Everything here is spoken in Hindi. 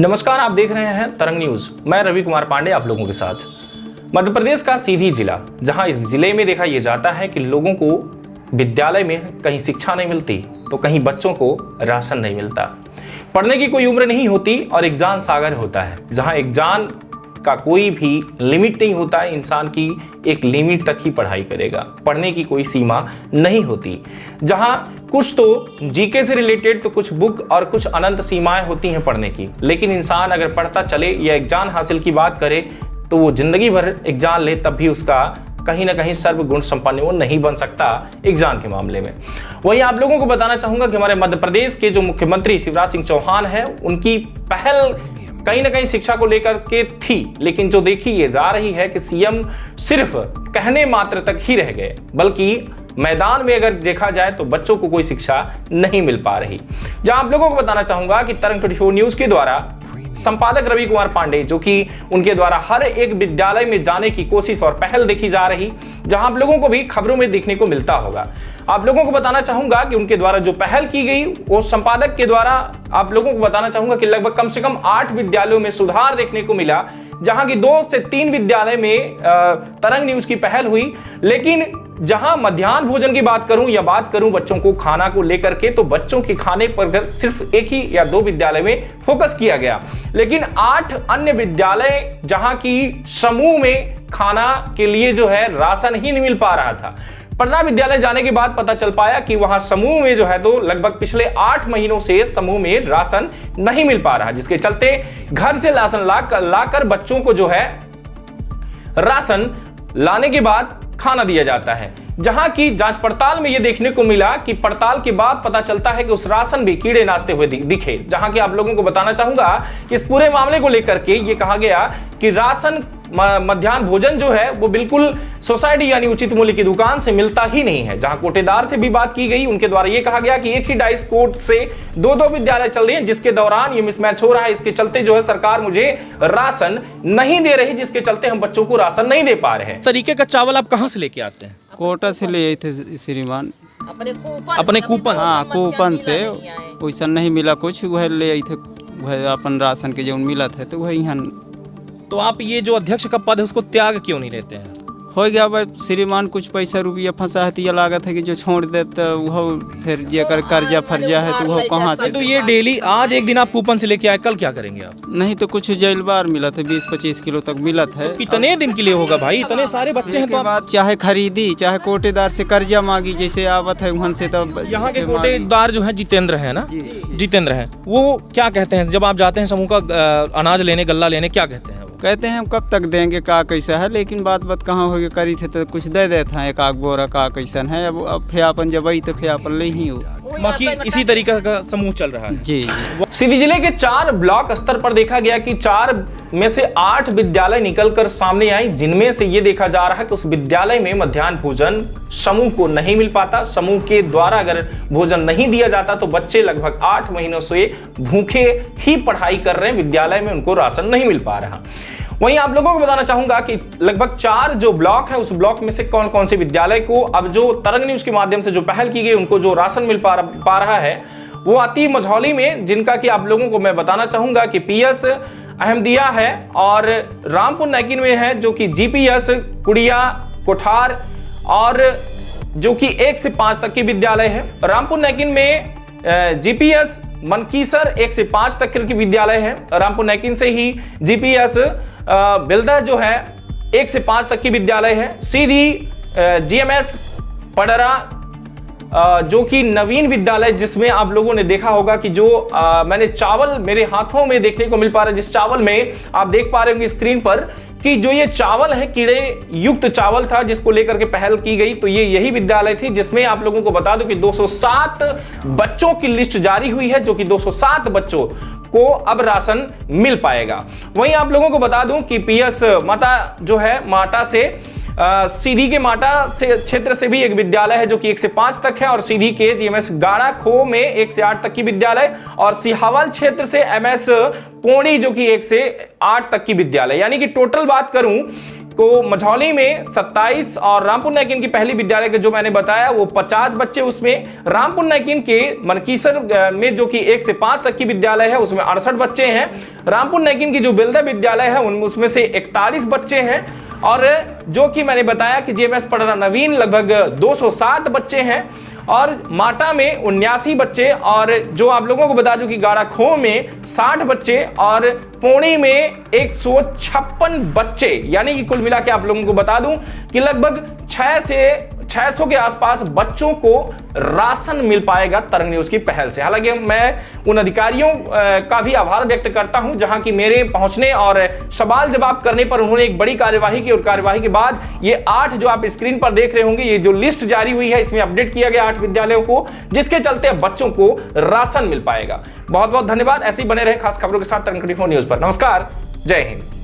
नमस्कार, आप देख रहे हैं तरंग न्यूज। मैं रवि कुमार पांडे आप लोगों के साथ। मध्य प्रदेश का सीधी जिला, जहां इस जिले में देखा यह जाता है कि लोगों को विद्यालय में कहीं शिक्षा नहीं मिलती तो कहीं बच्चों को राशन नहीं मिलता। पढ़ने की कोई उम्र नहीं होती और एक जान सागर होता है, जहां एक जान का कोई भी लिमिट नहीं होता है। इंसान की एक लिमिट तक ही पढ़ाई करेगा, पढ़ने की कोई सीमा नहीं होती। जहां कुछ तो जीके से रिलेटेड तो कुछ बुक और कुछ अनंत सीमाएं होती हैं पढ़ने की, लेकिन इंसान अगर पढ़ता चले या एक जान हासिल की बात करे तो वो जिंदगी भर एक जान ले तब भी उसका कहीं ना कहीं सर्वगुण संपन्न वो नहीं बन सकता एग्जाम के मामले में। वहीं आप लोगों को बताना चाहूंगा कि हमारे मध्य प्रदेश के जो मुख्यमंत्री शिवराज सिंह चौहान हैं, उनकी पहल कहीं ना कहीं शिक्षा को लेकर के थी, लेकिन जो देखी ये जा रही है कि सीएम सिर्फ कहने मात्र तक ही रह गए, बल्कि मैदान में अगर देखा जाए तो बच्चों को कोई शिक्षा नहीं मिल पा रही। जहां आप लोगों को बताना चाहूंगा कि तरंग 24 न्यूज के द्वारा संपादक रवि कुमार पांडे, जो कि उनके द्वारा हर एक विद्यालय में जाने की कोशिश और पहल देखी जा रही, जहां आप लोगों को भी खबरों में देखने को मिलता होगा। आप लोगों को बताना चाहूंगा कि उनके द्वारा जो पहल की गई वो संपादक के द्वारा आप लोगों को बताना चाहूंगा कि लगभग कम से कम 8 विद्यालयों में सुधार देखने को मिला, जहां की 2 से 3 विद्यालय में तरंग न्यूज की पहल हुई। लेकिन जहां मध्याह्न भोजन की बात करूं या बात करूं बच्चों को खाना को लेकर के, तो बच्चों के खाने पर सिर्फ 1 ही या 2 विद्यालय में फोकस किया गया, लेकिन 8 अन्य विद्यालय जहां की समूह में खाना के लिए जो है राशन ही नहीं मिल पा रहा था। पटना विद्यालय जाने के बाद पता चल पाया कि वहां समूह में जो है तो लगभग पिछले 8 महीनों से समूह में राशन नहीं मिल पा रहा, जिसके चलते घर से राशन लाकर बच्चों को जो है राशन लाने के बाद खाना दिया जाता है। जहां की जांच पड़ताल में यह देखने को मिला कि पड़ताल के बाद पता चलता है कि उस राशन में कीड़े नाचते हुए दिखे। जहां कि आप लोगों को बताना चाहूंगा कि इस पूरे मामले को लेकर के यह कहा गया कि राशन मध्याह्न भोजन जो है वो बिल्कुल सोसाइटी यानी उचित मूल्य की दुकान से मिलता ही नहीं है। जहां कोटेदार से भी बात की गई, उनके द्वारा ये कहा गया कि एक ही डाइस कोड से 2-2 विद्यालय चल रहे हैं, जिसके दौरान ये मिसमैच हो रहा है। इसके चलते जो है सरकार मुझे राशन नहीं दे रही, जिसके चलते हम बच्चों को राशन नहीं दे पा रहे हैं। तरीके का चावल आप कहाँ से लेके आते हैं? कोटा से ले आए थे श्रीमान, अपने कूपन? हाँ, कूपन से वैसा नहीं मिला कुछ, वह ले आए थे, वह अपन राशन के जो मिला था तो वही यहाँ। तो आप ये जो अध्यक्ष का पद है उसको त्याग क्यों नहीं लेते हैं? हो गया भाई श्रीमान, कुछ पैसा रुपया फंसा है तो ये लागत है कि जो छोड़ दे तो वह फिर जेकर कर्जा फर्जा है तो वह कहाँ से। तो ये डेली आज एक दिन आप कूपन से लेके आए, कल क्या करेंगे आप? नहीं तो कुछ जेलबार मिला था, 20-25 किलो तक मिला था। तो कितने दिन के लिए होगा भाई? इतने सारे बच्चे हैं तो बात चाहे खरीदी चाहे कोटेदार से कर्जा मांगी, जैसे आवत है वहाँ से। तब यहाँ के कोटेदार जो है जितेंद्र है ना, जितेंद्र है, वो क्या कहते हैं जब आप जाते हैं समूह का अनाज लेने, गल्ला लेने, क्या कहते हैं? कहते हैं हम कब तक देंगे, का कैसा है, लेकिन बात कहाँ हो गई, करी थे तो कुछ दे देते हैं, 1 बोरा का कैसन है। अब फियापन जब आई तो फियापन ले ही हो, बाकी इसी तरीके का समूह चल रहा है। जी। सीधी जिले के 4 ब्लॉक स्तर पर देखा गया कि 4 में से 8 विद्यालय निकलकर सामने आई, जिनमें से ये देखा जा रहा है कि उस विद्यालय में मध्याह्न भोजन समूह को नहीं मिल पाता। समूह के द्वारा अगर भोजन नहीं दिया जाता तो बच्चे लगभग 8 महीनों से भूखे ही पढ़ाई कर रहे हैं, विद्यालय में उनको राशन नहीं मिल पा रहा। वहीं आप लोगों को बताना चाहूंगा कि लगभग 4 जो ब्लॉक है, उस ब्लॉक में से कौन कौन से विद्यालय को अब जो तरंग न्यूज के माध्यम से जो पहल की गई उनको जो राशन मिल पा रहा है, वो आती मझौली में, जिनका कि आप लोगों को मैं बताना चाहूंगा कि पीएस अहमदिया है और रामपुर नैकिन में है, जो कि जीपीएस कुड़िया कोठार और जो कि 1 से 5 तक की विद्यालय है। रामपुर नैकिन में जीपीएस मनकीसर 1 से 5 तक की विद्यालय है। रामपुर नैकिन से ही जीपीएस बिल्दा जो है 1 से 5 तक की विद्यालय है। सीधी जीएमएस पडरा जो कि नवीन विद्यालय, जिसमें आप लोगों ने देखा होगा कि जो मैंने चावल मेरे हाथों में देखने को मिल पा रहा है, जिस चावल में आप देख पा रहे होंगे स्क्रीन पर कि जो ये चावल है कीड़े युक्त चावल था, जिसको लेकर के पहल की गई। तो ये यही विद्यालय थी जिसमें आप लोगों को बता दूं कि 207 बच्चों की लिस्ट जारी हुई है, जो कि 207 बच्चों को अब राशन मिल पाएगा। वहीं आप लोगों को बता दूं कि पीएस माता जो है माटा से सीधी के माटा से क्षेत्र से भी एक विद्यालय है, जो कि 1 से 5 तक है, और सीधी के जीएमएस गाड़ा खो में 1 से 8 तक की विद्यालय, और सिहावल क्षेत्र से एमएस पोड़ी जो कि 1 से 8 तक की विद्यालय। यानी कि टोटल बात करूं को मझौली में 27 और रामपुर नायकिन की पहली विद्यालय के जो मैंने बताया वो 50 बच्चे, उसमें रामपुर नायकिन के मनकीसर में जो कि 1 से 5 तक की विद्यालय है उसमें 68 बच्चे हैं। रामपुर नायकिन की जो बेलदा विद्यालय है उनमें उसमें से 41 बच्चे हैं और जो कि मैंने बताया कि जेएमएस पढ़ना नवीन लगभग 207 बच्चे हैं और माटा में 79 बच्चे और जो आप लोगों को बता दूं कि गाड़ाखो में 60 बच्चे और पौड़ी में 156 बच्चे, यानी कि कुल मिला के आप लोगों को बता दूं कि लगभग 6 से 600 के आसपास बच्चों को राशन मिल पाएगा तरंग न्यूज की पहल से। हालांकि मैं उन अधिकारियों का भी आभार व्यक्त करता हूं जहां की मेरे पहुंचने और सवाल जवाब करने पर उन्होंने एक बड़ी कार्यवाही की और कार्यवाही के बाद ये 8 जो आप स्क्रीन पर देख रहे होंगे, ये जो लिस्ट जारी हुई है इसमें अपडेट किया गया 8 विद्यालयों को, जिसके चलते बच्चों को राशन मिल पाएगा। बहुत बहुत धन्यवाद। ऐसे ही बने रहे खास खबरों के साथ तरंग 24 न्यूज पर। नमस्कार, जय हिंद।